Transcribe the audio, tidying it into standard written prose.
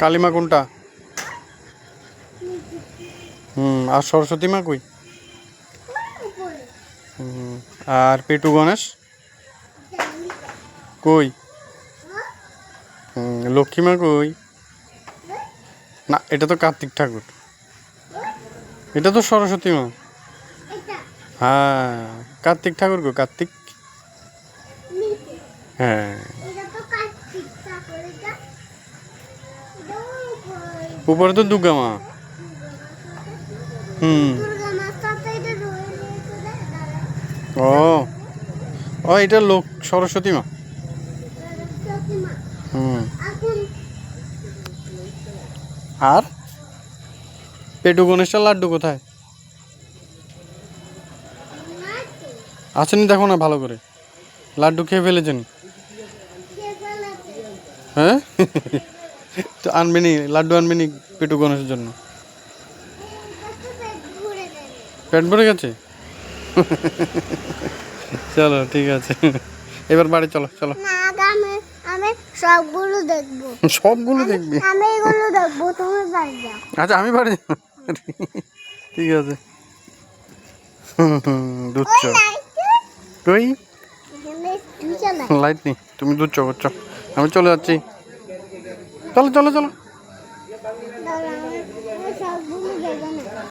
কালিমা কোনটা? আর সরস্বতী মা কই? আর পেটু গণেশ কই? লক্ষ্মী মা কই? না, এটা তো কার্তিক ঠাকুর। এটা তো সরস্বতী মা। হ্যাঁ, কার্তিক ঠাকুর কই? কার্তিক। হ্যাঁ, উপরে তো দুর্গা মা। ও ও, এটা লোক সরস্বতী মা। আর পেটু গণেশটা লাড্ডু কোথায়? আসেনি, দেখো না ভালো করে। লাড্ডু খেয়ে ফেলেছেন? হ্যাঁ, তো আনবেনি লাড্ডু, আনবেনি পেটু গণেশের জন্য। পেট ভরে গেছে। চলো ঠিক আছে, এবার বাড়ি চলো চলো। আমি সবগুলো দেখবো। সবগুলো দেখবি? আমি এগুলো দেখবো, তুমি বাড়ি যাও। আচ্ছা, আমি বাড়ি যাব। ঠিক আছে। দুধ চো কই? লাইট নেই, তুমি দুধ চো করছো, আমি চলে যাচ্ছি। চলো চলো চলো।